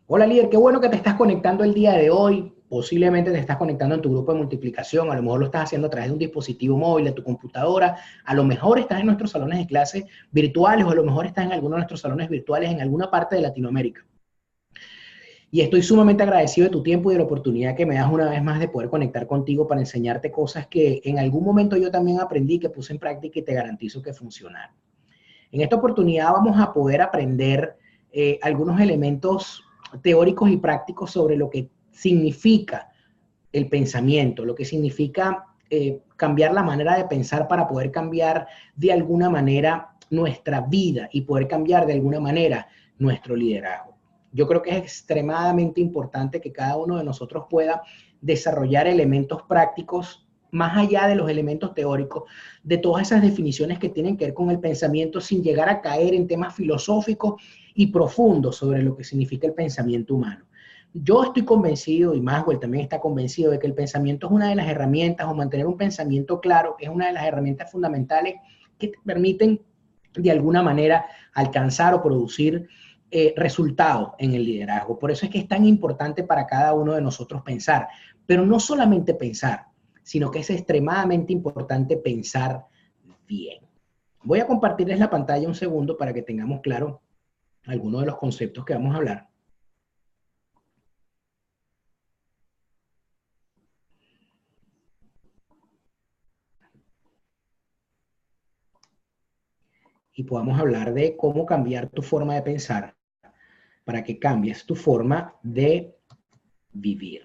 Hola líder, qué bueno que te estás conectando el día de hoy. Posiblemente te estás conectando en tu grupo de multiplicación, a lo mejor lo estás haciendo a través de un dispositivo móvil, de tu computadora, a lo mejor estás en nuestros salones de clase virtuales o a lo mejor estás en alguno de nuestros salones virtuales en alguna parte de Latinoamérica. Y estoy sumamente agradecido de tu tiempo y de la oportunidad que me das una vez más de poder conectar contigo para enseñarte cosas que en algún momento yo también aprendí, que puse en práctica y te garantizo que funcionaron. En esta oportunidad vamos a poder aprender algunos elementos teóricos y prácticos sobre lo que significa el pensamiento, lo que significa cambiar la manera de pensar para poder cambiar de alguna manera nuestra vida y poder cambiar de alguna manera nuestro liderazgo. Yo creo que es extremadamente importante que cada uno de nosotros pueda desarrollar elementos prácticos más allá de los elementos teóricos, de todas esas definiciones que tienen que ver con el pensamiento sin llegar a caer en temas filosóficos y profundos sobre lo que significa el pensamiento humano. Yo estoy convencido, y Maxwell también está convencido, de que el pensamiento es una de las herramientas, o mantener un pensamiento claro es una de las herramientas fundamentales que te permiten de alguna manera alcanzar o producir resultados en el liderazgo. Por eso es que es tan importante para cada uno de nosotros pensar, pero no solamente pensar, sino que es extremadamente importante pensar bien. Voy a compartirles la pantalla un segundo para que tengamos claro algunos de los conceptos que vamos a hablar. Y podamos hablar de cómo cambiar tu forma de pensar para que cambies tu forma de vivir.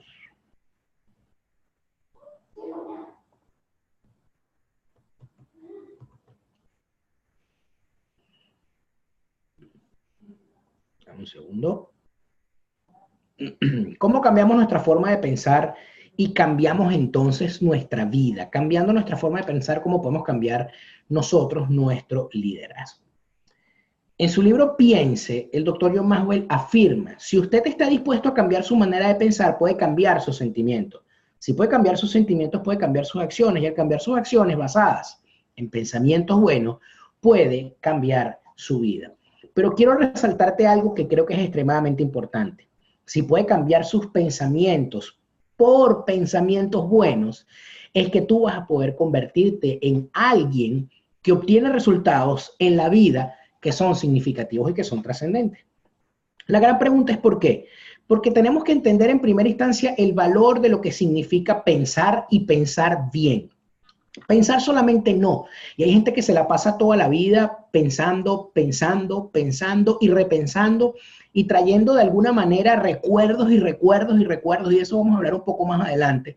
Dame un segundo. ¿Cómo cambiamos nuestra forma de pensar y cambiamos entonces nuestra vida? Cambiando nuestra forma de pensar, ¿cómo podemos cambiar nosotros nuestro liderazgo? En su libro Piense, el doctor John Maxwell afirma, si usted está dispuesto a cambiar su manera de pensar, puede cambiar sus sentimientos. Si puede cambiar sus sentimientos, puede cambiar sus acciones. Y al cambiar sus acciones basadas en pensamientos buenos, puede cambiar su vida. Pero quiero resaltarte algo que creo que es extremadamente importante. Si puede cambiar sus pensamientos por pensamientos buenos, es que tú vas a poder convertirte en alguien que obtiene resultados en la vida que son significativos y que son trascendentes. La gran pregunta es ¿por qué? Porque tenemos que entender en primera instancia el valor de lo que significa pensar y pensar bien. Pensar solamente no. Y hay gente que se la pasa toda la vida pensando, pensando, pensando y repensando y trayendo de alguna manera recuerdos y recuerdos y recuerdos, y eso vamos a hablar un poco más adelante,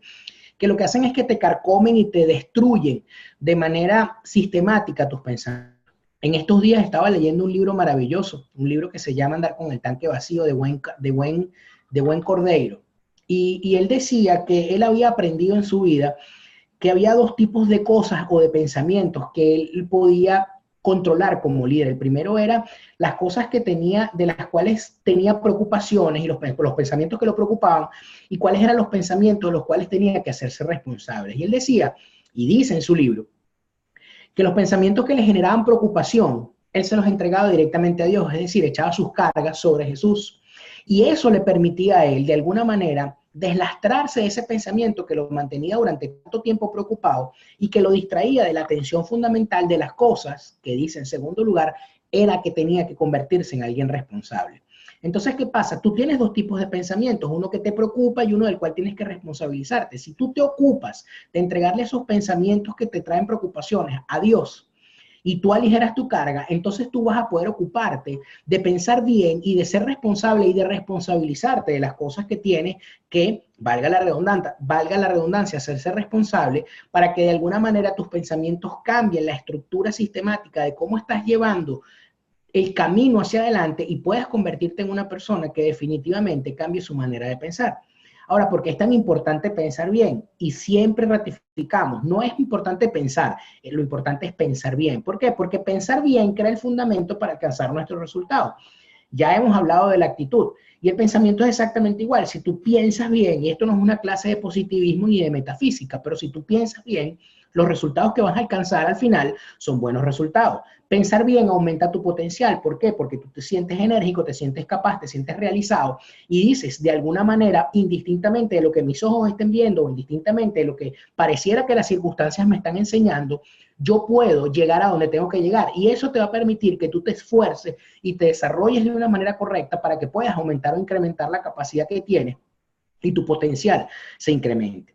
que lo que hacen es que te carcomen y te destruyen de manera sistemática tus pensamientos. En estos días estaba leyendo un libro maravilloso, un libro que se llama Andar con el tanque vacío de buen Cordeiro. Y él decía que él había aprendido en su vida que había dos tipos de cosas o de pensamientos que él podía controlar como líder. El primero era las cosas que tenía, de las cuales tenía preocupaciones y los pensamientos que lo preocupaban, y cuáles eran los pensamientos de los cuales tenía que hacerse responsable. Y él decía, y dice en su libro, que los pensamientos que le generaban preocupación, él se los entregaba directamente a Dios, es decir, echaba sus cargas sobre Jesús. Y eso le permitía a él, de alguna manera, deslastrarse de ese pensamiento que lo mantenía durante tanto tiempo preocupado y que lo distraía de la atención fundamental de las cosas que, dice en segundo lugar, era que tenía que convertirse en alguien responsable. Entonces, ¿qué pasa? Tú tienes dos tipos de pensamientos, uno que te preocupa y uno del cual tienes que responsabilizarte. Si tú te ocupas de entregarle esos pensamientos que te traen preocupaciones a Dios y tú aligeras tu carga, entonces tú vas a poder ocuparte de pensar bien y de ser responsable y de responsabilizarte de las cosas que tienes que, valga la redundancia, hacerse responsable para que de alguna manera tus pensamientos cambien la estructura sistemática de cómo estás llevando el camino hacia adelante y puedas convertirte en una persona que definitivamente cambie su manera de pensar. Ahora, ¿por qué es tan importante pensar bien? Y siempre ratificamos, no es importante pensar, lo importante es pensar bien. ¿Por qué? Porque pensar bien crea el fundamento para alcanzar nuestros resultados. Ya hemos hablado de la actitud y el pensamiento es exactamente igual. Si tú piensas bien, y esto no es una clase de positivismo ni de metafísica, pero si tú piensas bien, los resultados que vas a alcanzar al final son buenos resultados. Pensar bien aumenta tu potencial. ¿Por qué? Porque tú te sientes enérgico, te sientes capaz, te sientes realizado y dices de alguna manera, indistintamente de lo que mis ojos estén viendo o indistintamente de lo que pareciera que las circunstancias me están enseñando, yo puedo llegar a donde tengo que llegar. Y eso te va a permitir que tú te esfuerces y te desarrolles de una manera correcta para que puedas aumentar o incrementar la capacidad que tienes y tu potencial se incremente.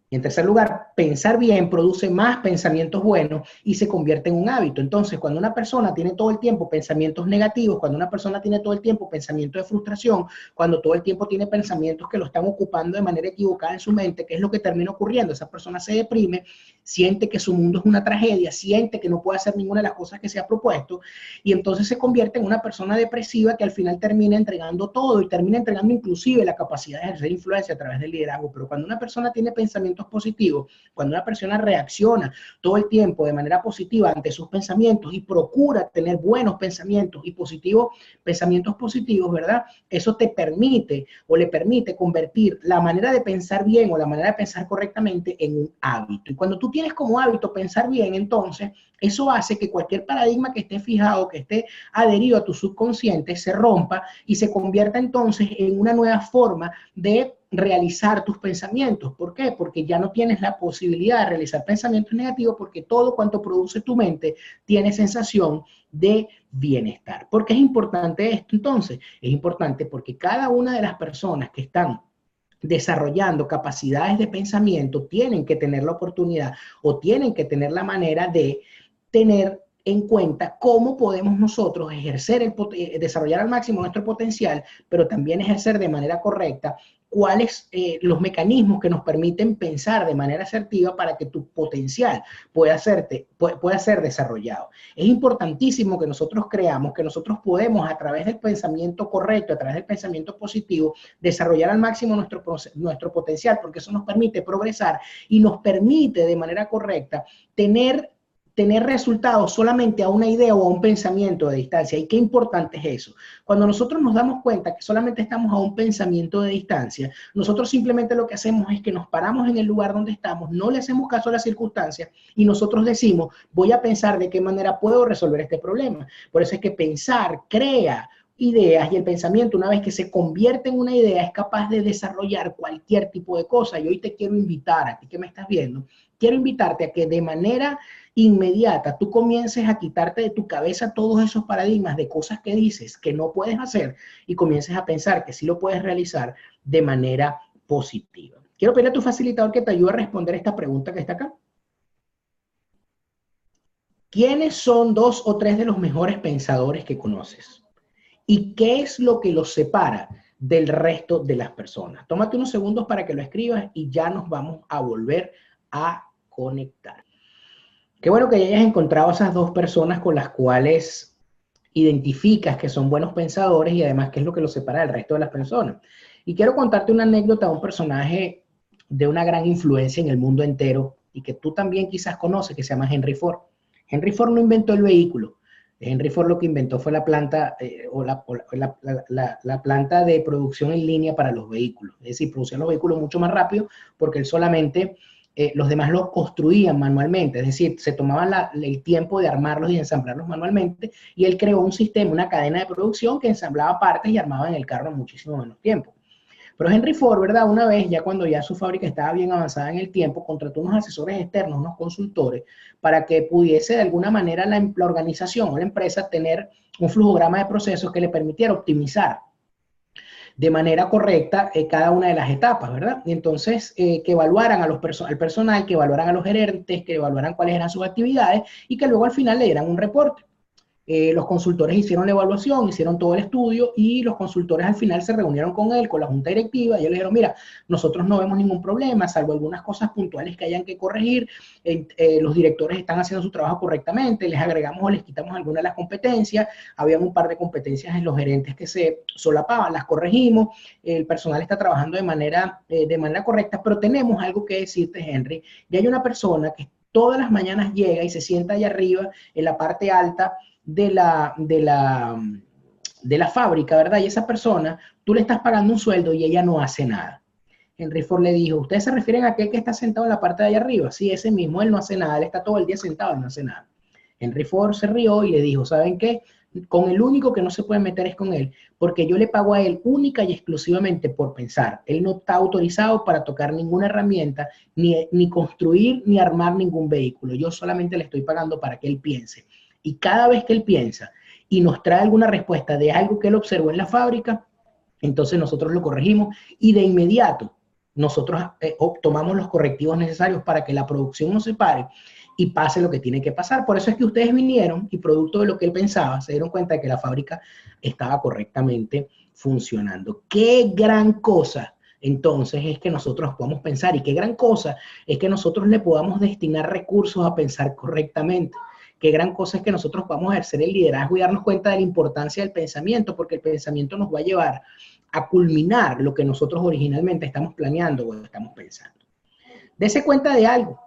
Y en tercer lugar, pensar bien produce más pensamientos buenos y se convierte en un hábito. Entonces, cuando una persona tiene todo el tiempo pensamientos negativos, cuando una persona tiene todo el tiempo pensamientos de frustración, cuando todo el tiempo tiene pensamientos que lo están ocupando de manera equivocada en su mente, ¿qué es lo que termina ocurriendo? Esa persona se deprime, siente que su mundo es una tragedia, siente que no puede hacer ninguna de las cosas que se ha propuesto y entonces se convierte en una persona depresiva que al final termina entregando todo y termina entregando inclusive la capacidad de ejercer influencia a través del liderazgo. Pero cuando una persona tiene pensamientos positivos, cuando una persona reacciona todo el tiempo de manera positiva ante sus pensamientos y procura tener buenos pensamientos y pensamientos positivos, ¿verdad? Eso te permite o le permite convertir la manera de pensar bien o la manera de pensar correctamente en un hábito. Y cuando tú tienes como hábito pensar bien, entonces eso hace que cualquier paradigma que esté fijado, que esté adherido a tu subconsciente, se rompa y se convierta entonces en una nueva forma de realizar tus pensamientos. ¿Por qué? Porque ya no tienes la posibilidad de realizar pensamientos negativos porque todo cuanto produce tu mente tiene sensación de bienestar. ¿Por qué es importante esto entonces? Es importante porque cada una de las personas que están desarrollando capacidades de pensamiento tienen que tener la oportunidad o tienen que tener la manera de tener en cuenta cómo podemos nosotros ejercer desarrollar al máximo nuestro potencial, pero también ejercer de manera correcta cuáles los mecanismos que nos permiten pensar de manera asertiva para que tu potencial pueda ser desarrollado. Es importantísimo que nosotros creamos que nosotros podemos a través del pensamiento correcto, a través del pensamiento positivo, desarrollar al máximo nuestro potencial, porque eso nos permite progresar y nos permite de manera correcta tener resultados solamente a una idea o a un pensamiento de distancia. ¿Y qué importante es eso? Cuando nosotros nos damos cuenta que solamente estamos a un pensamiento de distancia, nosotros simplemente lo que hacemos es que nos paramos en el lugar donde estamos, no le hacemos caso a las circunstancias y nosotros decimos, voy a pensar de qué manera puedo resolver este problema. Por eso es que pensar crea ideas y el pensamiento, una vez que se convierte en una idea, es capaz de desarrollar cualquier tipo de cosa. Y hoy te quiero invitar, a ti que me estás viendo, quiero invitarte a que de manera inmediata tú comiences a quitarte de tu cabeza todos esos paradigmas de cosas que dices que no puedes hacer y comiences a pensar que sí lo puedes realizar de manera positiva. Quiero pedirle a tu facilitador que te ayude a responder esta pregunta que está acá. ¿Quiénes son 2 o 3 de los mejores pensadores que conoces? ¿Y qué es lo que los separa del resto de las personas? Tómate unos segundos para que lo escribas y ya nos vamos a volver a conectar. Qué bueno que hayas encontrado esas 2 personas con las cuales identificas que son buenos pensadores y además qué es lo que los separa del resto de las personas. Y quiero contarte una anécdota de un personaje de una gran influencia en el mundo entero y que tú también quizás conoces, que se llama Henry Ford. Henry Ford no inventó el vehículo. Henry Ford lo que inventó fue la planta la planta de producción en línea para los vehículos. Es decir, producían los vehículos mucho más rápido porque él solamente los demás los construían manualmente, es decir, se tomaban el tiempo de armarlos y ensamblarlos manualmente, y él creó un sistema, una cadena de producción que ensamblaba partes y armaba en el carro en muchísimo menos tiempo. Pero Henry Ford, ¿verdad? Una vez, ya cuando ya su fábrica estaba bien avanzada en el tiempo, contrató unos asesores externos, unos consultores, para que pudiese de alguna manera la organización o la empresa tener un flujograma de procesos que le permitiera optimizar de manera correcta cada una de las etapas, ¿verdad? Y entonces que evaluaran al personal, que evaluaran a los gerentes, que evaluaran cuáles eran sus actividades y que luego al final le dieran un reporte. Los consultores hicieron la evaluación, hicieron todo el estudio y los consultores al final se reunieron con él, con la junta directiva, y ellos le dijeron, mira, nosotros no vemos ningún problema, salvo algunas cosas puntuales que hayan que corregir, los directores están haciendo su trabajo correctamente, les agregamos o les quitamos alguna de las competencias, había un par de competencias en los gerentes que se solapaban, las corregimos, el personal está trabajando de manera correcta, pero tenemos algo que decirte, Henry, y hay una persona que todas las mañanas llega y se sienta allá arriba, en la parte alta, de la fábrica, ¿verdad? Y esa persona, tú le estás pagando un sueldo y ella no hace nada. Henry Ford le dijo, ¿ustedes se refieren a aquel que está sentado en la parte de allá arriba? Sí, ese mismo, él no hace nada, él está todo el día sentado, él no hace nada. Henry Ford se rió y le dijo, ¿saben qué? Con el único que no se puede meter es con él, porque yo le pago a él única y exclusivamente por pensar. Él no está autorizado para tocar ninguna herramienta, ni construir, ni armar ningún vehículo. Yo solamente le estoy pagando para que él piense. Y cada vez que él piensa y nos trae alguna respuesta de algo que él observó en la fábrica, entonces nosotros lo corregimos y de inmediato nosotros tomamos los correctivos necesarios para que la producción no se pare y pase lo que tiene que pasar. Por eso es que ustedes vinieron y producto de lo que él pensaba, se dieron cuenta de que la fábrica estaba correctamente funcionando. ¡Qué gran cosa! Entonces es que nosotros podamos pensar, y qué gran cosa es que nosotros le podamos destinar recursos a pensar correctamente. Qué gran cosa es que nosotros podamos ejercer el liderazgo y darnos cuenta de la importancia del pensamiento, porque el pensamiento nos va a llevar a culminar lo que nosotros originalmente estamos planeando o estamos pensando. Dese cuenta de algo.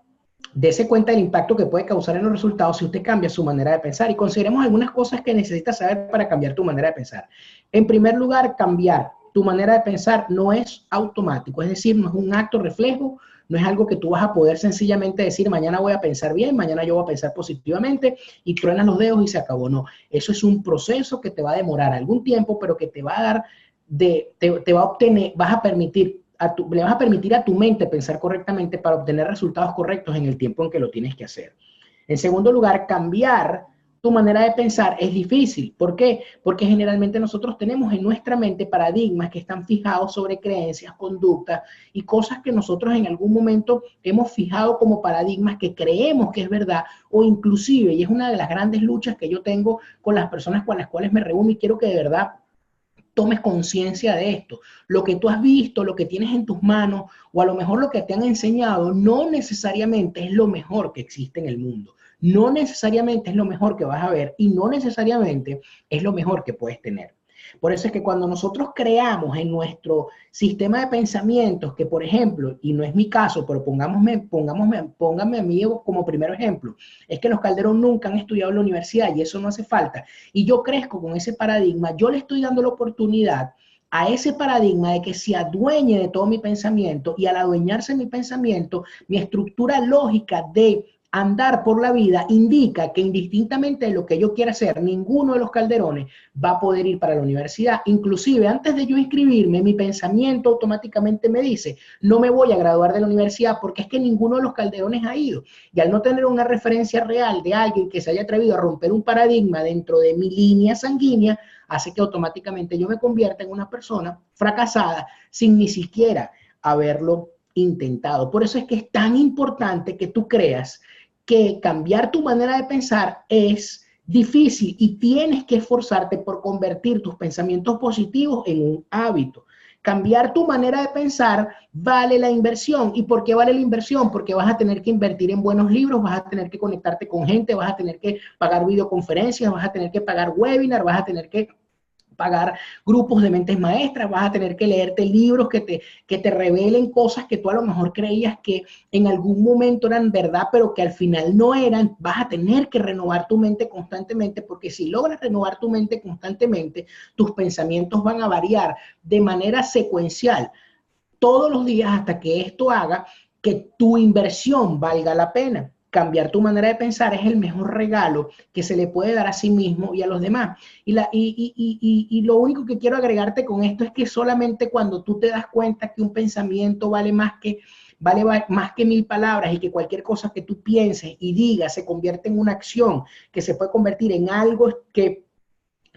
Dese cuenta del impacto que puede causar en los resultados si usted cambia su manera de pensar, y consideremos algunas cosas que necesitas saber para cambiar tu manera de pensar. En primer lugar, cambiar tu manera de pensar no es automático, es decir, no es un acto reflejo, no es algo que tú vas a poder sencillamente decir, mañana voy a pensar bien, mañana yo voy a pensar positivamente y truenas los dedos y se acabó. No, eso es un proceso que te va a demorar algún tiempo, pero que te va a dar, te va a obtener, vas a permitir le vas a permitir a tu mente pensar correctamente para obtener resultados correctos en el tiempo en que lo tienes que hacer. En segundo lugar, cambiar tu manera de pensar es difícil. ¿Por qué? Porque generalmente nosotros tenemos en nuestra mente paradigmas que están fijados sobre creencias, conductas y cosas que nosotros en algún momento hemos fijado como paradigmas que creemos que es verdad, o inclusive, y es una de las grandes luchas que yo tengo con las personas con las cuales me reúno y quiero que de verdad tomes conciencia de esto. Lo que tú has visto, lo que tienes en tus manos, o a lo mejor lo que te han enseñado, no necesariamente es lo mejor que existe en el mundo. No necesariamente es lo mejor que vas a ver y no necesariamente es lo mejor que puedes tener. Por eso es que cuando nosotros creamos en nuestro sistema de pensamientos, que por ejemplo, y no es mi caso, pero pónganme a mí como primer ejemplo, es que los Calderón nunca han estudiado en la universidad y eso no hace falta. Y yo crezco con ese paradigma, yo le estoy dando la oportunidad a ese paradigma de que se adueñe de todo mi pensamiento, y al adueñarse de mi pensamiento, mi estructura lógica de andar por la vida indica que indistintamente de lo que yo quiera hacer, ninguno de los Calderones va a poder ir para la universidad. Inclusive antes de yo inscribirme, mi pensamiento automáticamente me dice, no me voy a graduar de la universidad porque es que ninguno de los Calderones ha ido. Y al no tener una referencia real de alguien que se haya atrevido a romper un paradigma dentro de mi línea sanguínea, hace que automáticamente yo me convierta en una persona fracasada sin ni siquiera haberlo intentado. Por eso es que es tan importante que tú creas que cambiar tu manera de pensar es difícil y tienes que esforzarte por convertir tus pensamientos positivos en un hábito. Cambiar tu manera de pensar vale la inversión. ¿Y por qué vale la inversión? Porque vas a tener que invertir en buenos libros, vas a tener que conectarte con gente, vas a tener que pagar videoconferencias, vas a tener que pagar webinar, vas a tener que pagar grupos de mentes maestras, vas a tener que leerte libros que te revelen cosas que tú a lo mejor creías que en algún momento eran verdad, pero que al final no eran. Vas a tener que renovar tu mente constantemente, porque si logras renovar tu mente constantemente, tus pensamientos van a variar de manera secuencial todos los días hasta que esto haga que tu inversión valga la pena. Cambiar tu manera de pensar es el mejor regalo que se le puede dar a sí mismo y a los demás. Y lo único que quiero agregarte con esto es que solamente cuando tú te das cuenta que un pensamiento vale más que 1000 palabras, y que cualquier cosa que tú pienses y digas se convierte en una acción que se puede convertir en algo que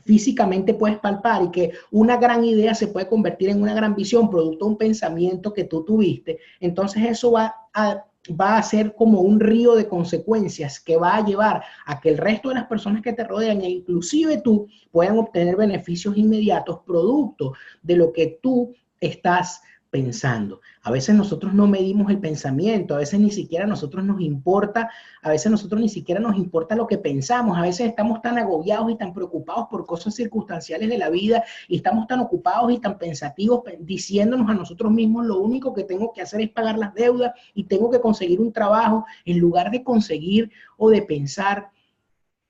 físicamente puedes palpar, y que una gran idea se puede convertir en una gran visión producto de un pensamiento que tú tuviste, entonces eso va a ser como un río de consecuencias que va a llevar a que el resto de las personas que te rodean e inclusive tú puedan obtener beneficios inmediatos producto de lo que tú estás pensando. A veces nosotros no medimos el pensamiento, a veces ni siquiera a nosotros nos importa, a veces nosotros ni siquiera nos importa lo que pensamos, a veces estamos tan agobiados y tan preocupados por cosas circunstanciales de la vida, y estamos tan ocupados y tan pensativos diciéndonos a nosotros mismos, lo único que tengo que hacer es pagar las deudas y tengo que conseguir un trabajo, en lugar de conseguir o de pensar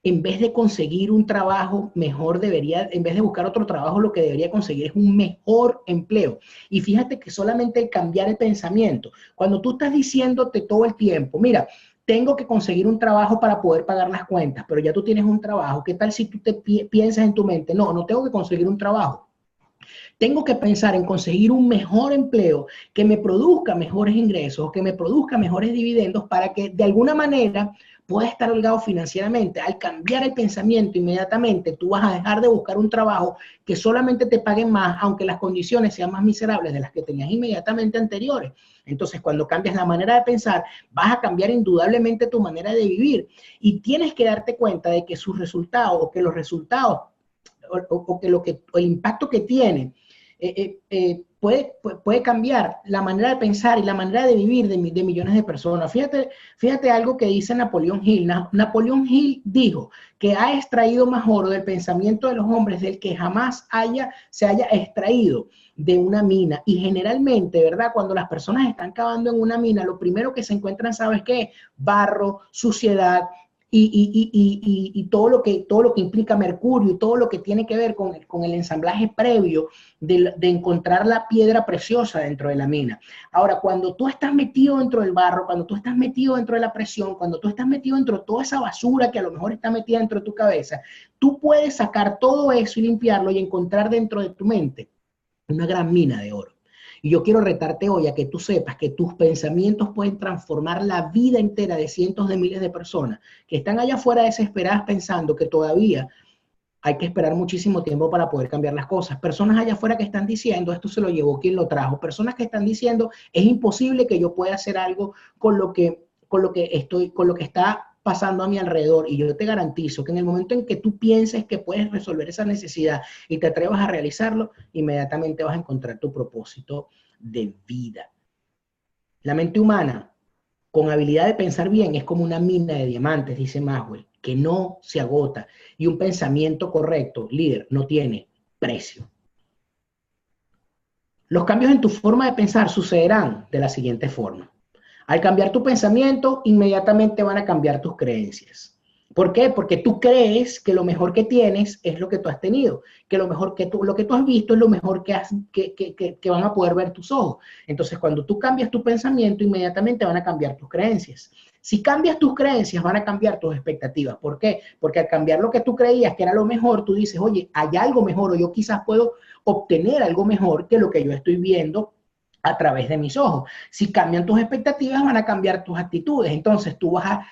en vez de conseguir un trabajo mejor, en vez de buscar otro trabajo, lo que debería conseguir es un mejor empleo. Y fíjate que solamente el cambiar el pensamiento, cuando tú estás diciéndote todo el tiempo, mira, tengo que conseguir un trabajo para poder pagar las cuentas, pero ya tú tienes un trabajo, ¿qué tal si tú piensas en tu mente? No, no tengo que conseguir un trabajo. Tengo que pensar en conseguir un mejor empleo que me produzca mejores ingresos, que me produzca mejores dividendos para que de alguna manera pueda estar holgado financieramente. Al cambiar el pensamiento inmediatamente, tú vas a dejar de buscar un trabajo que solamente te paguen más, aunque las condiciones sean más miserables de las que tenías inmediatamente anteriores. Entonces, cuando cambias la manera de pensar, vas a cambiar indudablemente tu manera de vivir y tienes que darte cuenta de que sus resultados o que los resultados o que el impacto que tiene puede cambiar la manera de pensar y la manera de vivir de millones de personas. Fíjate algo que dice Napoleón Hill. Napoleón Hill dijo que ha extraído más oro del pensamiento de los hombres del que jamás se haya extraído de una mina. Y generalmente, ¿verdad? Cuando las personas están cavando en una mina, lo primero que se encuentran, ¿sabes qué? Barro, suciedad, y todo lo que implica mercurio y todo lo que tiene que ver con el ensamblaje previo de encontrar la piedra preciosa dentro de la mina. Ahora, cuando tú estás metido dentro del barro, cuando tú estás metido dentro de la presión, cuando tú estás metido dentro de toda esa basura que a lo mejor está metida dentro de tu cabeza, tú puedes sacar todo eso y limpiarlo y encontrar dentro de tu mente una gran mina de oro. Y yo quiero retarte hoy a que tú sepas que tus pensamientos pueden transformar la vida entera de cientos de miles de personas que están allá afuera desesperadas pensando que todavía hay que esperar muchísimo tiempo para poder cambiar las cosas. Personas allá afuera que están diciendo, esto se lo llevó quien lo trajo. Personas que están diciendo, es imposible que yo pueda hacer algo con lo que está pasando a mi alrededor. Y yo te garantizo que en el momento en que tú pienses que puedes resolver esa necesidad y te atrevas a realizarlo, inmediatamente vas a encontrar tu propósito de vida. La mente humana, con habilidad de pensar bien, es como una mina de diamantes, dice Maxwell, que no se agota. Y un pensamiento correcto, líder, no tiene precio. Los cambios en tu forma de pensar sucederán de la siguiente forma. Al cambiar tu pensamiento, inmediatamente van a cambiar tus creencias. ¿Por qué? Porque tú crees que lo mejor que tienes es lo que tú has tenido, que lo que tú has visto es lo mejor que van a poder ver tus ojos. Entonces, cuando tú cambias tu pensamiento, inmediatamente van a cambiar tus creencias. Si cambias tus creencias, van a cambiar tus expectativas. ¿Por qué? Porque al cambiar lo que tú creías que era lo mejor, tú dices, oye, hay algo mejor o yo quizás puedo obtener algo mejor que lo que yo estoy viendo a través de mis ojos. Si cambian tus expectativas, van a cambiar tus actitudes. Entonces tú vas a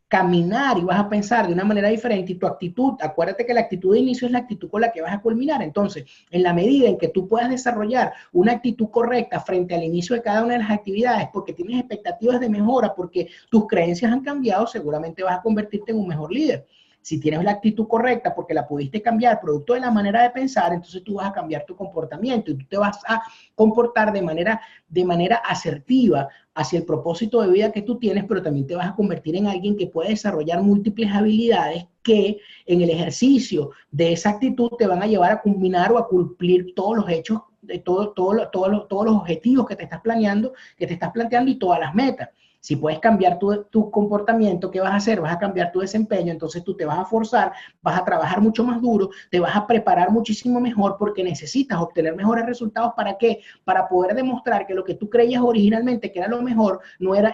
caminar y vas a pensar de una manera diferente y tu actitud, acuérdate que la actitud de inicio es la actitud con la que vas a culminar. Entonces, en la medida en que tú puedas desarrollar una actitud correcta frente al inicio de cada una de las actividades, porque tienes expectativas de mejora, porque tus creencias han cambiado, seguramente vas a convertirte en un mejor líder. Si tienes la actitud correcta porque la pudiste cambiar producto de la manera de pensar, entonces tú vas a cambiar tu comportamiento y tú te vas a comportar de manera asertiva hacia el propósito de vida que tú tienes, pero también te vas a convertir en alguien que puede desarrollar múltiples habilidades que en el ejercicio de esa actitud te van a llevar a culminar o a cumplir todos los hechos, de todos los objetivos que te estás planeando, que te estás planteando y todas las metas. Si puedes cambiar tu comportamiento, ¿qué vas a hacer? Vas a cambiar tu desempeño, entonces tú te vas a forzar, vas a trabajar mucho más duro, te vas a preparar muchísimo mejor porque necesitas obtener mejores resultados. ¿Para qué? Para poder demostrar que lo que tú creías originalmente que era lo mejor,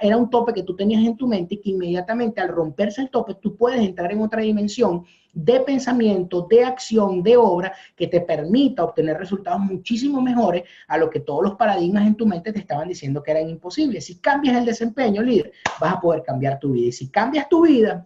era un tope que tú tenías en tu mente y que inmediatamente al romperse el tope tú puedes entrar en otra dimensión de pensamiento, de acción, de obra que te permita obtener resultados muchísimo mejores a lo que todos los paradigmas en tu mente te estaban diciendo que eran imposibles. Si cambias el desempeño, líder, vas a poder cambiar tu vida. Y si cambias tu vida,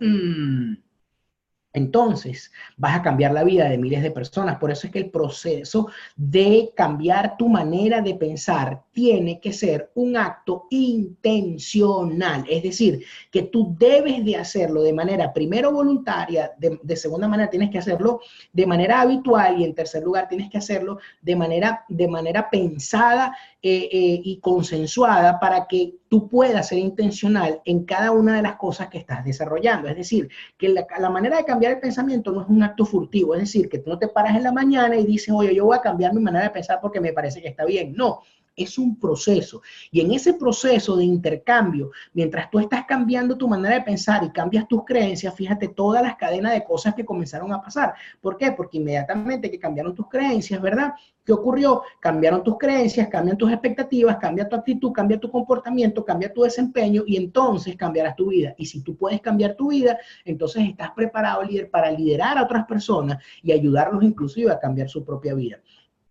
entonces vas a cambiar la vida de miles de personas. Por eso es que el proceso de cambiar tu manera de pensar tiene que ser un acto intencional. Es decir, que tú debes de hacerlo de manera primero voluntaria, de segunda manera tienes que hacerlo de manera habitual y en tercer lugar tienes que hacerlo de manera pensada y consensuada para que tú puedas ser intencional en cada una de las cosas que estás desarrollando. Es decir, que la manera de cambiar el pensamiento no es un acto furtivo, es decir, que tú no te paras en la mañana y dices, oye, yo voy a cambiar mi manera de pensar porque me parece que está bien. No, es un proceso. Y en ese proceso de intercambio, mientras tú estás cambiando tu manera de pensar y cambias tus creencias, fíjate todas las cadenas de cosas que comenzaron a pasar. ¿Por qué? Porque inmediatamente que cambiaron tus creencias, ¿verdad? ¿Qué ocurrió? Cambiaron tus creencias, cambian tus expectativas, cambia tu actitud, cambia tu comportamiento, cambia tu desempeño y entonces cambiarás tu vida. Y si tú puedes cambiar tu vida, entonces estás preparado, líder, para liderar a otras personas y ayudarlos inclusive a cambiar su propia vida.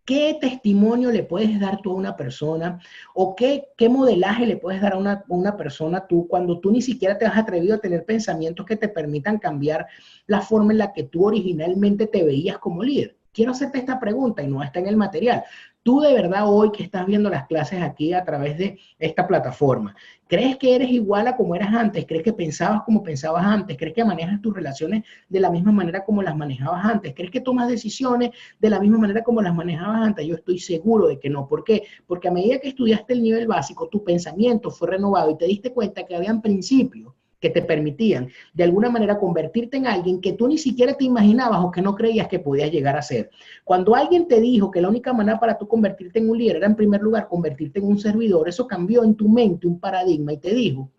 ¿Qué testimonio le puedes dar tú a una persona? ¿O qué modelaje le puedes dar a una persona tú cuando tú ni siquiera te has atrevido a tener pensamientos que te permitan cambiar la forma en la que tú originalmente te veías como líder? Quiero hacerte esta pregunta y no está en el material. Tú de verdad hoy que estás viendo las clases aquí a través de esta plataforma, ¿crees que eres igual a como eras antes? ¿Crees que pensabas como pensabas antes? ¿Crees que manejas tus relaciones de la misma manera como las manejabas antes? ¿Crees que tomas decisiones de la misma manera como las manejabas antes? Yo estoy seguro de que no. ¿Por qué? Porque a medida que estudiaste el nivel básico, tu pensamiento fue renovado y te diste cuenta que habían principios que te permitían de alguna manera convertirte en alguien que tú ni siquiera te imaginabas o que no creías que podías llegar a ser. Cuando alguien te dijo que la única manera para tú convertirte en un líder era en primer lugar convertirte en un servidor, eso cambió en tu mente un paradigma y te dijo: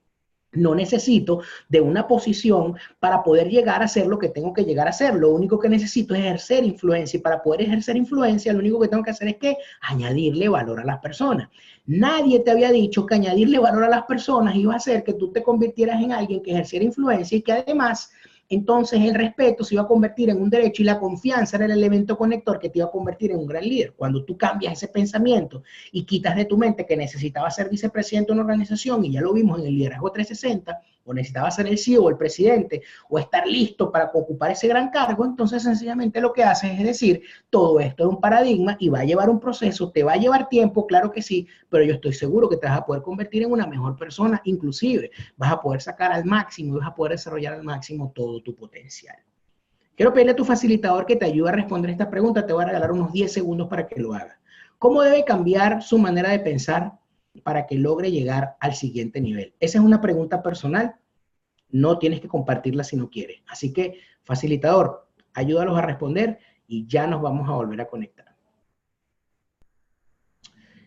no necesito de una posición para poder llegar a ser lo que tengo que llegar a ser. Lo único que necesito es ejercer influencia. Y para poder ejercer influencia, lo único que tengo que hacer es que añadirle valor a las personas. Nadie te había dicho que añadirle valor a las personas iba a hacer que tú te convirtieras en alguien que ejerciera influencia y que además entonces el respeto se iba a convertir en un derecho y la confianza era el elemento conector que te iba a convertir en un gran líder. Cuando tú cambias ese pensamiento y quitas de tu mente que necesitaba ser vicepresidente de una organización, y ya lo vimos en el liderazgo 360, o necesitaba ser el CEO o el presidente, o estar listo para ocupar ese gran cargo, entonces sencillamente lo que haces es decir, todo esto es un paradigma y va a llevar un proceso, te va a llevar tiempo, claro que sí, pero yo estoy seguro que te vas a poder convertir en una mejor persona, inclusive vas a poder sacar al máximo y vas a poder desarrollar al máximo todo tu potencial. Quiero pedirle a tu facilitador que te ayude a responder esta pregunta. Te voy a regalar unos 10 segundos para que lo haga. ¿Cómo debe cambiar su manera de pensar para que logre llegar al siguiente nivel? Esa es una pregunta personal. No tienes que compartirla si no quieres. Así que, facilitador, ayúdalos a responder y ya nos vamos a volver a conectar.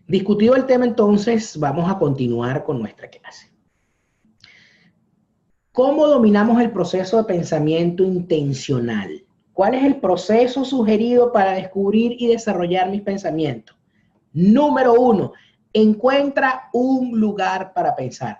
Discutido el tema, entonces, vamos a continuar con nuestra clase. ¿Cómo dominamos el proceso de pensamiento intencional? ¿Cuál es el proceso sugerido para descubrir y desarrollar mis pensamientos? Número 1, encuentra un lugar para pensar.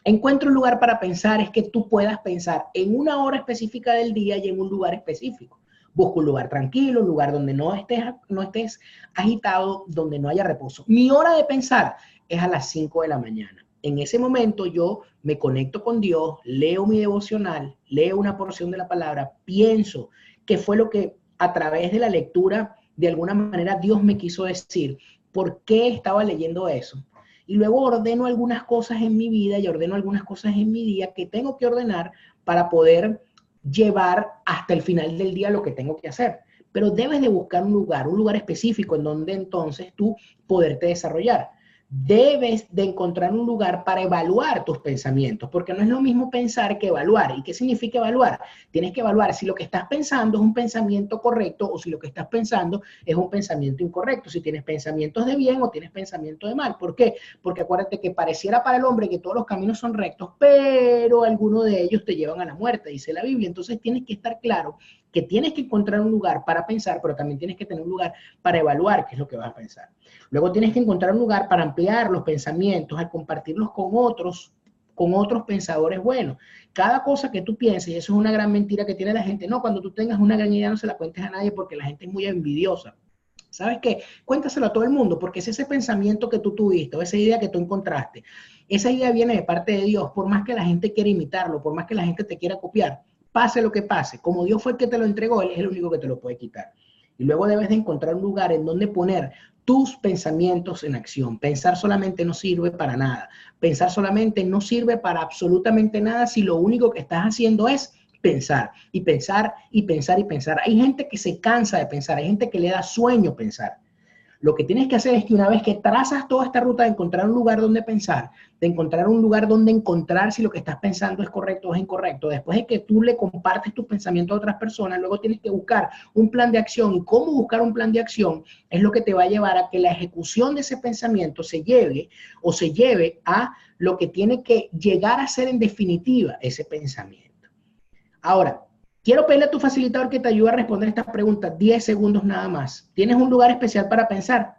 Encuentra un lugar para pensar es que tú puedas pensar en una hora específica del día y en un lugar específico. Busca un lugar tranquilo, un lugar donde no estés agitado, donde no haya reposo. Mi hora de pensar es a las 5 de la mañana. En ese momento yo me conecto con Dios, leo mi devocional, leo una porción de la palabra, pienso qué fue lo que a través de la lectura de alguna manera Dios me quiso decir, por qué estaba leyendo eso. Y luego ordeno algunas cosas en mi vida y ordeno algunas cosas en mi día que tengo que ordenar para poder llevar hasta el final del día lo que tengo que hacer. Pero debes de buscar un lugar específico en donde entonces tú poderte desarrollar. Debes de encontrar un lugar para evaluar tus pensamientos, porque no es lo mismo pensar que evaluar. ¿Y qué significa evaluar? Tienes que evaluar si lo que estás pensando es un pensamiento correcto o si lo que estás pensando es un pensamiento incorrecto, si tienes pensamientos de bien o tienes pensamientos de mal. ¿Por qué? Porque acuérdate que pareciera para el hombre que todos los caminos son rectos, pero algunos de ellos te llevan a la muerte, dice la Biblia. Entonces tienes que estar claro que tienes que encontrar un lugar para pensar, pero también tienes que tener un lugar para evaluar qué es lo que vas a pensar. Luego tienes que encontrar un lugar para ampliar los pensamientos, al compartirlos con otros pensadores buenos. Cada cosa que tú pienses, y eso es una gran mentira que tiene la gente, no, cuando tú tengas una gran idea no se la cuentes a nadie porque la gente es muy envidiosa. ¿Sabes qué? Cuéntaselo a todo el mundo, porque es ese pensamiento que tú tuviste, o esa idea que tú encontraste, esa idea viene de parte de Dios, por más que la gente quiera imitarlo, por más que la gente te quiera copiar, pase lo que pase, como Dios fue el que te lo entregó, Él es el único que te lo puede quitar. Y luego debes de encontrar un lugar en donde poner tus pensamientos en acción. Pensar solamente no sirve para nada. Pensar solamente no sirve para absolutamente nada si lo único que estás haciendo es pensar y pensar y pensar y pensar. Hay gente que se cansa de pensar, hay gente que le da sueño pensar. Lo que tienes que hacer es que una vez que trazas toda esta ruta de encontrar un lugar donde pensar, de encontrar un lugar donde encontrar si lo que estás pensando es correcto o es incorrecto, después de que tú le compartes tus pensamientos a otras personas, luego tienes que buscar un plan de acción. Y cómo buscar un plan de acción es lo que te va a llevar a que la ejecución de ese pensamiento se lleve a lo que tiene que llegar a ser en definitiva ese pensamiento. Ahora, quiero pedirle a tu facilitador que te ayude a responder estas preguntas. 10 segundos nada más. ¿Tienes un lugar especial para pensar?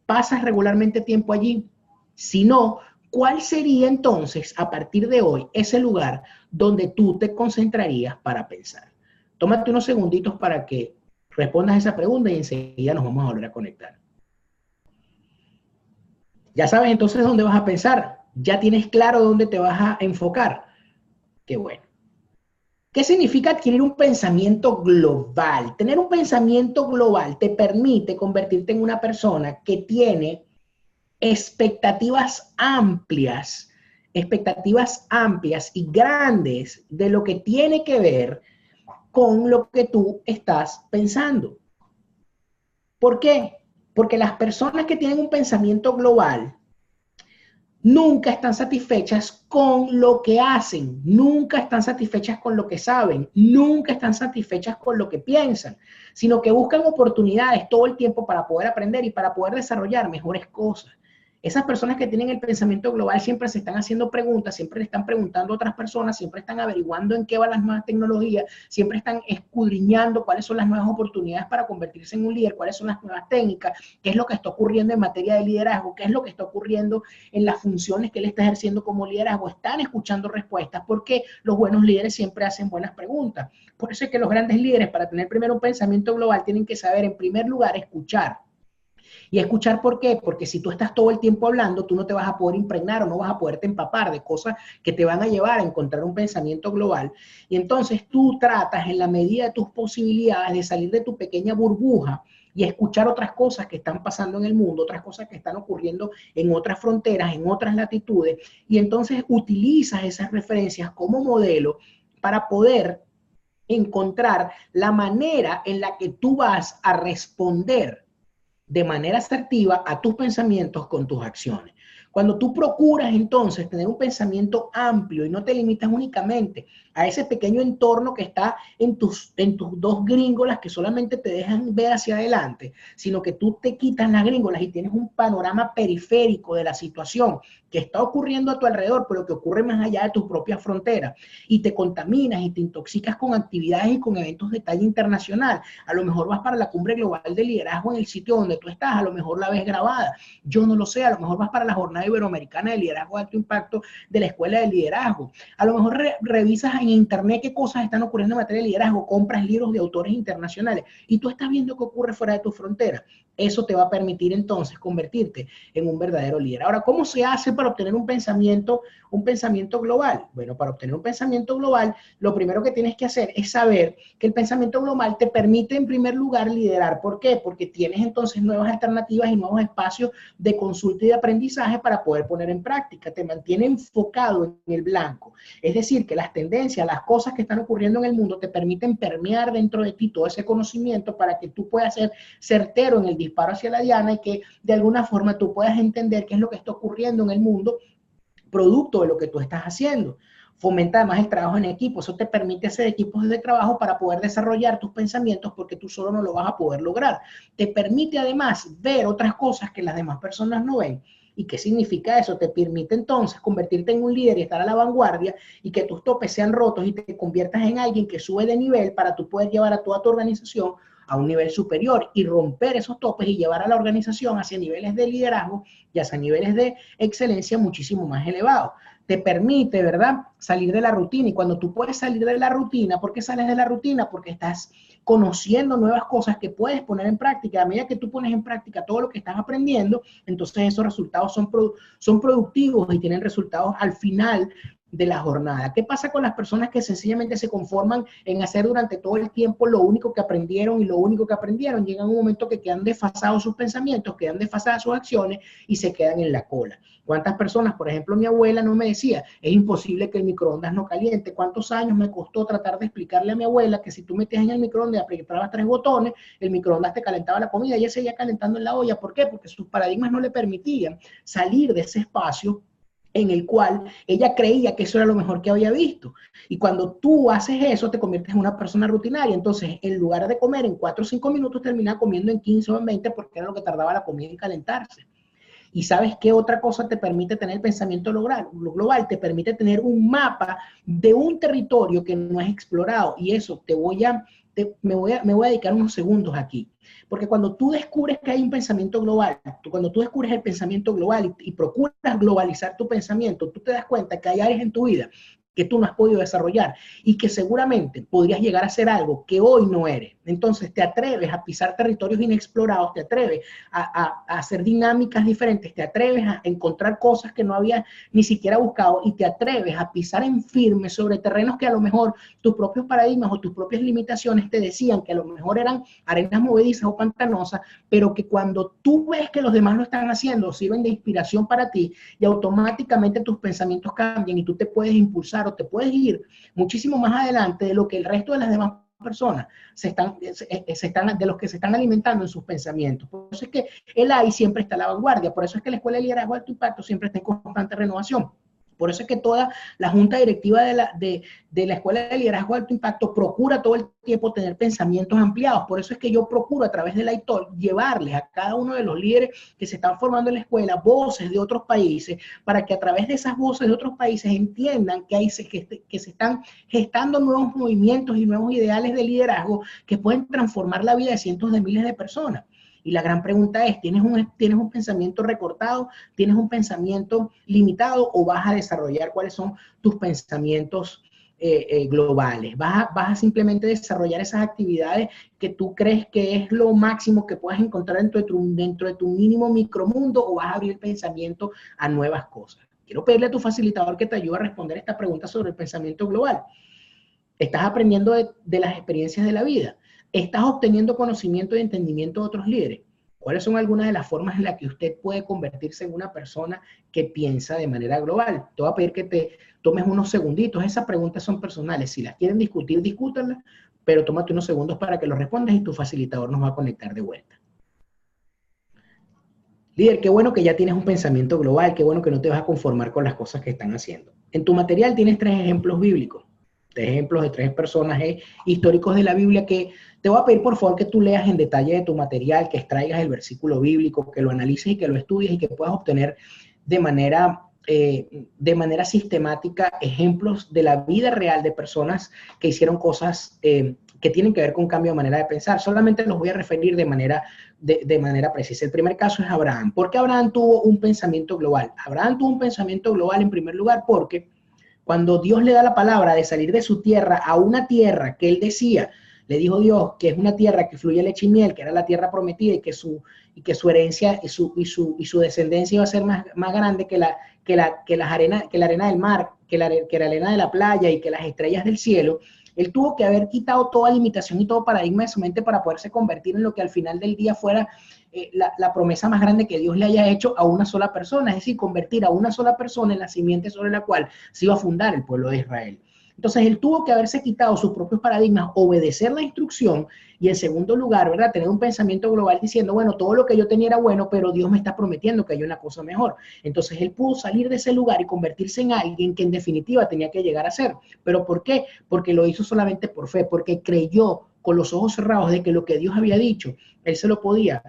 ¿Pasas regularmente tiempo allí? Si no, ¿cuál sería entonces, a partir de hoy, ese lugar donde tú te concentrarías para pensar? Tómate unos segunditos para que respondas esa pregunta y enseguida nos vamos a volver a conectar. Ya sabes entonces dónde vas a pensar. Ya tienes claro dónde te vas a enfocar. Qué bueno. ¿Qué significa adquirir un pensamiento global? Tener un pensamiento global te permite convertirte en una persona que tiene expectativas amplias y grandes de lo que tiene que ver con lo que tú estás pensando. ¿Por qué? Porque las personas que tienen un pensamiento global nunca están satisfechas con lo que hacen, nunca están satisfechas con lo que saben, nunca están satisfechas con lo que piensan, sino que buscan oportunidades todo el tiempo para poder aprender y para poder desarrollar mejores cosas. Esas personas que tienen el pensamiento global siempre se están haciendo preguntas, siempre le están preguntando a otras personas, siempre están averiguando en qué van las nuevas tecnologías, siempre están escudriñando cuáles son las nuevas oportunidades para convertirse en un líder, cuáles son las nuevas técnicas, qué es lo que está ocurriendo en materia de liderazgo, qué es lo que está ocurriendo en las funciones que él está ejerciendo como liderazgo. Están escuchando respuestas porque los buenos líderes siempre hacen buenas preguntas. Por eso es que los grandes líderes, para tener primero un pensamiento global, tienen que saber en primer lugar escuchar. ¿Y escuchar por qué? Porque si tú estás todo el tiempo hablando, tú no te vas a poder impregnar o no vas a poderte empapar de cosas que te van a llevar a encontrar un pensamiento global. Y entonces tú tratas en la medida de tus posibilidades de salir de tu pequeña burbuja y escuchar otras cosas que están pasando en el mundo, otras cosas que están ocurriendo en otras fronteras, en otras latitudes, y entonces utilizas esas referencias como modelo para poder encontrar la manera en la que tú vas a responder de manera asertiva a tus pensamientos con tus acciones. Cuando tú procuras entonces tener un pensamiento amplio y no te limitas únicamente a ese pequeño entorno que está en tus dos gringolas que solamente te dejan ver hacia adelante, sino que tú te quitas las gringolas y tienes un panorama periférico de la situación que está ocurriendo a tu alrededor, pero que ocurre más allá de tus propias fronteras, y te contaminas y te intoxicas con actividades y con eventos de talla internacional. A lo mejor vas para la cumbre global de liderazgo en el sitio donde tú estás, a lo mejor la ves grabada, yo no lo sé, a lo mejor vas para la jornada iberoamericana de liderazgo de alto impacto de la escuela de liderazgo, a lo mejor revisas en internet qué cosas están ocurriendo en materia de liderazgo, compras libros de autores internacionales y tú estás viendo qué ocurre fuera de tu frontera. Eso te va a permitir entonces convertirte en un verdadero líder. Ahora, ¿cómo se hace para obtener un pensamiento global? Bueno, para obtener un pensamiento global, lo primero que tienes que hacer es saber que el pensamiento global te permite en primer lugar liderar. ¿Por qué? Porque tienes entonces nuevas alternativas y nuevos espacios de consulta y de aprendizaje para poder poner en práctica. Te mantiene enfocado en el blanco. Es decir, que las tendencias, las cosas que están ocurriendo en el mundo te permiten permear dentro de ti todo ese conocimiento para que tú puedas ser certero en el disparo hacia la diana y que de alguna forma tú puedas entender qué es lo que está ocurriendo en el mundo producto de lo que tú estás haciendo. Fomenta además el trabajo en equipo. Eso te permite hacer equipos de trabajo para poder desarrollar tus pensamientos porque tú solo no lo vas a poder lograr. Te permite además ver otras cosas que las demás personas no ven. ¿Y qué significa eso? Te permite entonces convertirte en un líder y estar a la vanguardia y que tus topes sean rotos y te conviertas en alguien que sube de nivel para tú poder llevar a toda tu organización a un nivel superior y romper esos topes y llevar a la organización hacia niveles de liderazgo y hacia niveles de excelencia muchísimo más elevados. Te permite, ¿verdad?, salir de la rutina. Y cuando tú puedes salir de la rutina, ¿por qué sales de la rutina? Porque estás conociendo nuevas cosas que puedes poner en práctica. A medida que tú pones en práctica todo lo que estás aprendiendo, entonces esos resultados son productivos y tienen resultados al final de la jornada. ¿Qué pasa con las personas que sencillamente se conforman en hacer durante todo el tiempo lo único que aprendieron y lo único que aprendieron? Llega un momento que quedan desfasados sus pensamientos, quedan desfasadas sus acciones y se quedan en la cola. ¿Cuántas personas? Por ejemplo, mi abuela no me decía, es imposible que el microondas no caliente. ¿Cuántos años me costó tratar de explicarle a mi abuela que si tú metías en el microondas y apretabas 3 botones, el microondas te calentaba la comida y ella seguía calentando en la olla? ¿Por qué? Porque sus paradigmas no le permitían salir de ese espacio en el cual ella creía que eso era lo mejor que había visto. Y cuando tú haces eso, te conviertes en una persona rutinaria. Entonces, en lugar de comer en 4 o 5 minutos, termina comiendo en 15 o en 20 porque era lo que tardaba la comida en calentarse. ¿Y sabes qué otra cosa te permite tener pensamiento global? Te permite tener un mapa de un territorio que no es explorado. Y eso me voy a dedicar unos segundos aquí. Porque cuando tú descubres que hay un pensamiento global, cuando tú descubres el pensamiento global y procuras globalizar tu pensamiento, tú te das cuenta que hay áreas en tu vida que tú no has podido desarrollar y que seguramente podrías llegar a ser algo que hoy no eres. Entonces te atreves a pisar territorios inexplorados, te atreves a hacer dinámicas diferentes, te atreves a encontrar cosas que no habías ni siquiera buscado y te atreves a pisar en firme sobre terrenos que a lo mejor tus propios paradigmas o tus propias limitaciones te decían que a lo mejor eran arenas movedizas o pantanosas, pero que cuando tú ves que los demás lo están haciendo, sirven de inspiración para ti y automáticamente tus pensamientos cambian y tú te puedes impulsar o te puedes ir muchísimo más adelante de lo que el resto de las demás personas de los que se están alimentando en sus pensamientos. Por eso es que el AI siempre está a la vanguardia, por eso es que la Escuela de Liderazgo de Alto Impacto siempre está en constante renovación. Por eso es que toda la junta directiva de la Escuela de Liderazgo de Alto Impacto procura todo el tiempo tener pensamientos ampliados. Por eso es que yo procuro a través del iTalk llevarles a cada uno de los líderes que se están formando en la escuela voces de otros países para que a través de esas voces de otros países entiendan que se están gestando nuevos movimientos y nuevos ideales de liderazgo que pueden transformar la vida de cientos de miles de personas. Y la gran pregunta es, ¿tienes un pensamiento recortado? ¿Tienes un pensamiento limitado? ¿O vas a desarrollar cuáles son tus pensamientos globales? ¿Vas a simplemente desarrollar esas actividades que tú crees que es lo máximo que puedas encontrar dentro de tu mínimo micromundo? ¿O vas a abrir el pensamiento a nuevas cosas? Quiero pedirle a tu facilitador que te ayude a responder esta pregunta sobre el pensamiento global. ¿Estás aprendiendo de las experiencias de la vida? ¿Estás obteniendo conocimiento y entendimiento de otros líderes? ¿Cuáles son algunas de las formas en las que usted puede convertirse en una persona que piensa de manera global? Te voy a pedir que te tomes unos segunditos. Esas preguntas son personales. Si las quieren discutir, discútanlas, pero tómate unos segundos para que lo respondas y tu facilitador nos va a conectar de vuelta. Líder, qué bueno que ya tienes un pensamiento global, qué bueno que no te vas a conformar con las cosas que están haciendo. En tu material tienes 3 ejemplos bíblicos. 3 ejemplos de 3 personajes históricos de la Biblia que te voy a pedir por favor que tú leas en detalle de tu material, que extraigas el versículo bíblico, que lo analices y que lo estudies y que puedas obtener de manera sistemática ejemplos de la vida real de personas que hicieron cosas que tienen que ver con cambio de manera de pensar. Solamente los voy a referir de manera precisa. El primer caso es Abraham. ¿Por qué Abraham tuvo un pensamiento global? Abraham tuvo un pensamiento global en primer lugar porque cuando Dios le da la palabra de salir de su tierra a una tierra que él decía, le dijo Dios que es una tierra que fluye leche y miel, que era la tierra prometida y que su herencia y su descendencia iba a ser más grande que la arena del mar, que la arena de la playa y que las estrellas del cielo. Él tuvo que haber quitado toda limitación y todo paradigma de su mente para poderse convertir en lo que al final del día fuera la promesa más grande que Dios le haya hecho a una sola persona, es decir, convertir a una sola persona en la simiente sobre la cual se iba a fundar el pueblo de Israel. Entonces, él tuvo que haberse quitado sus propios paradigmas, obedecer la instrucción y, en segundo lugar, ¿verdad?, tener un pensamiento global diciendo, bueno, todo lo que yo tenía era bueno, pero Dios me está prometiendo que hay una cosa mejor. Entonces, él pudo salir de ese lugar y convertirse en alguien que en definitiva tenía que llegar a ser. ¿Pero por qué? Porque lo hizo solamente por fe, porque creyó con los ojos cerrados de que lo que Dios había dicho, él se lo podía,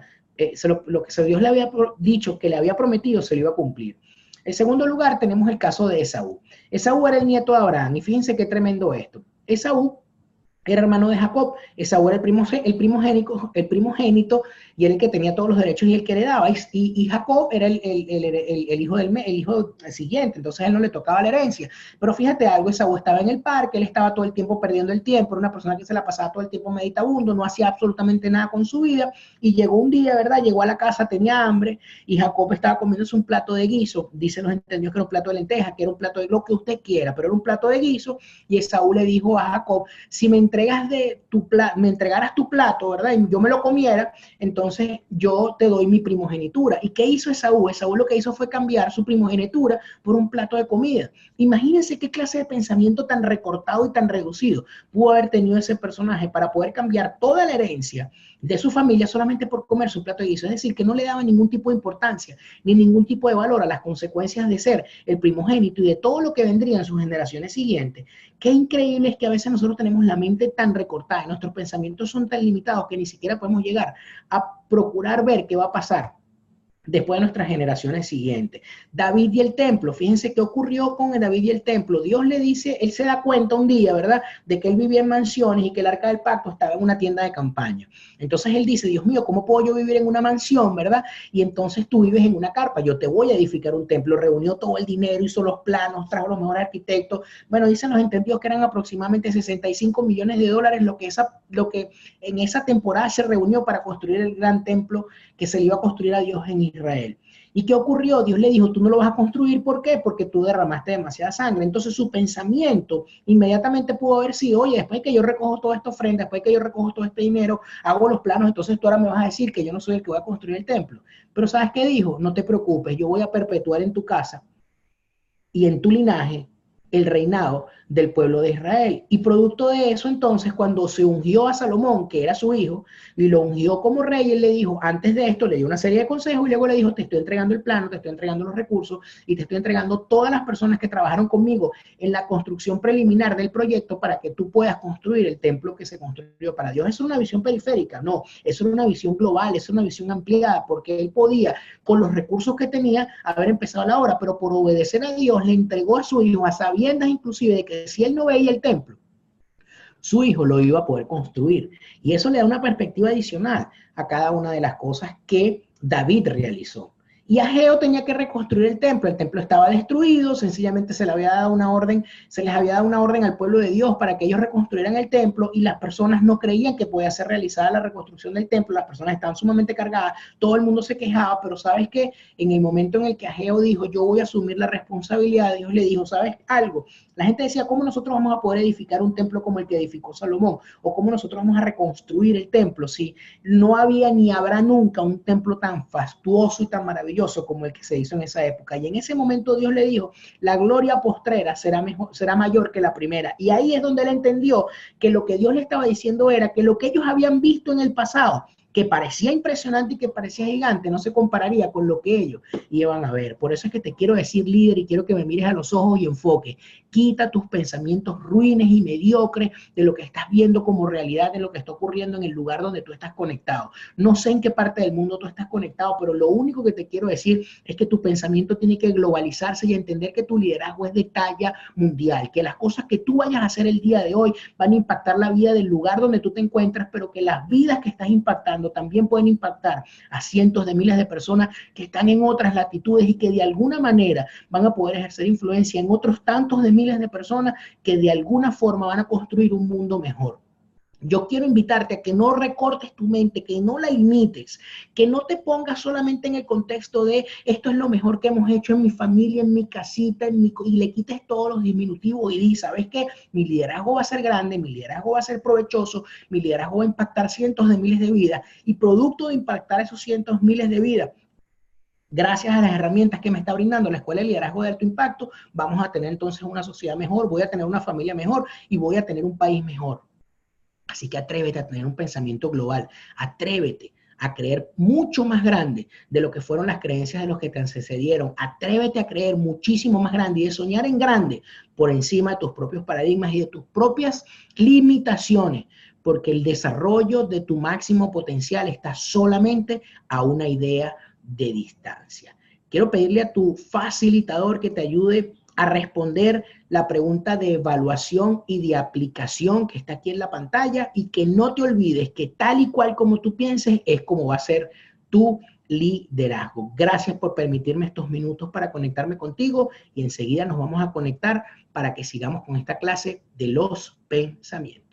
lo que Dios le había dicho, que le había prometido, se lo iba a cumplir. En segundo lugar, tenemos el caso de Esaú. Esaú era el nieto de Abraham, y fíjense qué tremendo esto. Esaú era hermano de Jacob. Esaú era el primogénito, y era el que tenía todos los derechos y el que heredaba. Y Jacob era el hijo el hijo siguiente, entonces a él no le tocaba la herencia. Pero fíjate algo, Esaú estaba en el parque, él estaba todo el tiempo perdiendo el tiempo, era una persona que se la pasaba todo el tiempo meditabundo, no hacía absolutamente nada con su vida, y llegó un día, ¿verdad? Llegó a la casa, tenía hambre, y Jacob estaba comiéndose un plato de guiso, dicen los entendidos que era un plato de lentejas, que era un plato de lo que usted quiera, pero era un plato de guiso, y Esaú le dijo a Jacob, si me me entregaras tu plato, ¿verdad? Y yo me lo comiera, entonces yo te doy mi primogenitura. ¿Y qué hizo Esaú? Esaú lo que hizo fue cambiar su primogenitura por un plato de comida. Imagínense qué clase de pensamiento tan recortado y tan reducido pudo haber tenido ese personaje para poder cambiar toda la herencia de su familia solamente por comer su plato de guiso. Es decir, que no le daba ningún tipo de importancia ni ningún tipo de valor a las consecuencias de ser el primogénito y de todo lo que vendría en sus generaciones siguientes. Qué increíble es que a veces nosotros tenemos la mente tan recortada y nuestros pensamientos son tan limitados que ni siquiera podemos llegar a procurar ver qué va a pasar después de nuestras generaciones siguientes. David y el templo, fíjense qué ocurrió con David y el templo. Dios le dice, él se da cuenta un día, ¿verdad?, de que él vivía en mansiones y que el arca del pacto estaba en una tienda de campaña. Entonces él dice, Dios mío, ¿cómo puedo yo vivir en una mansión, verdad? Y entonces tú vives en una carpa, yo te voy a edificar un templo. Reunió todo el dinero, hizo los planos, trajo los mejores arquitectos. Bueno, dicen los entendidos que eran aproximadamente 65 millones de dólares lo que en esa temporada se reunió para construir el gran templo que se le iba a construir a Dios en Israel. ¿Y qué ocurrió? Dios le dijo, tú no lo vas a construir, ¿por qué? Porque tú derramaste demasiada sangre. Entonces su pensamiento inmediatamente pudo haber sido, oye, después que yo recojo toda esta ofrenda, después que yo recojo todo este dinero, hago los planos, entonces tú ahora me vas a decir que yo no soy el que voy a construir el templo. Pero ¿sabes qué dijo? No te preocupes, yo voy a perpetuar en tu casa y en tu linaje el reinado del pueblo de Israel. Y producto de eso, entonces, cuando se ungió a Salomón, que era su hijo, y lo ungió como rey, él le dijo, antes de esto, le dio una serie de consejos y luego le dijo, te estoy entregando el plano, te estoy entregando los recursos y te estoy entregando todas las personas que trabajaron conmigo en la construcción preliminar del proyecto para que tú puedas construir el templo que se construyó para Dios. Eso es una visión periférica, no, eso es una visión global, es una visión ampliada, porque él podía, con los recursos que tenía, haber empezado la obra, pero por obedecer a Dios, le entregó a su hijo, a sabiendas inclusive de que si él no veía el templo, su hijo lo iba a poder construir. Y eso le da una perspectiva adicional a cada una de las cosas que David realizó. Y Ageo tenía que reconstruir el templo estaba destruido, sencillamente se le había dado una orden, se les había dado una orden al pueblo de Dios para que ellos reconstruyeran el templo y las personas no creían que podía ser realizada la reconstrucción del templo, las personas estaban sumamente cargadas, todo el mundo se quejaba, pero ¿sabes qué? En el momento en el que Ageo dijo, yo voy a asumir la responsabilidad, Dios le dijo, ¿sabes algo? La gente decía, ¿cómo nosotros vamos a poder edificar un templo como el que edificó Salomón? ¿O cómo nosotros vamos a reconstruir el templo si no había ni habrá nunca un templo tan fastuoso y tan maravilloso como el que se hizo en esa época? Y en ese momento Dios le dijo, la gloria postrera será mayor que la primera. Y ahí es donde él entendió que lo que Dios le estaba diciendo era que lo que ellos habían visto en el pasado, que parecía impresionante y que parecía gigante, no se compararía con lo que ellos iban a ver. Por eso es que te quiero decir, líder, y quiero que me mires a los ojos y enfoques. Quita tus pensamientos ruines y mediocres de lo que estás viendo como realidad, de lo que está ocurriendo en el lugar donde tú estás conectado. No sé en qué parte del mundo tú estás conectado, pero lo único que te quiero decir es que tu pensamiento tiene que globalizarse y entender que tu liderazgo es de talla mundial, que las cosas que tú vayas a hacer el día de hoy van a impactar la vida del lugar donde tú te encuentras, pero que las vidas que estás impactando también pueden impactar a cientos de miles de personas que están en otras latitudes y que de alguna manera van a poder ejercer influencia en otros tantos de miles de personas que de alguna forma van a construir un mundo mejor. Yo quiero invitarte a que no recortes tu mente, que no la limites, que no te pongas solamente en el contexto de esto es lo mejor que hemos hecho en mi familia, en mi casita, y le quites todos los diminutivos y di, ¿sabes qué? Mi liderazgo va a ser grande, mi liderazgo va a ser provechoso, mi liderazgo va a impactar cientos de miles de vidas y producto de impactar esos cientos de miles de vidas, gracias a las herramientas que me está brindando la Escuela de Liderazgo de Alto Impacto, vamos a tener entonces una sociedad mejor, voy a tener una familia mejor y voy a tener un país mejor. Así que atrévete a tener un pensamiento global, atrévete a creer mucho más grande de lo que fueron las creencias de los que te antecedieron, atrévete a creer muchísimo más grande y de soñar en grande por encima de tus propios paradigmas y de tus propias limitaciones, porque el desarrollo de tu máximo potencial está solamente a una idea de distancia. Quiero pedirle a tu facilitador que te ayude a responder la pregunta de evaluación y de aplicación que está aquí en la pantalla y que no te olvides que tal y cual como tú pienses es como va a ser tu liderazgo. Gracias por permitirme estos minutos para conectarme contigo y enseguida nos vamos a conectar para que sigamos con esta clase de los pensamientos.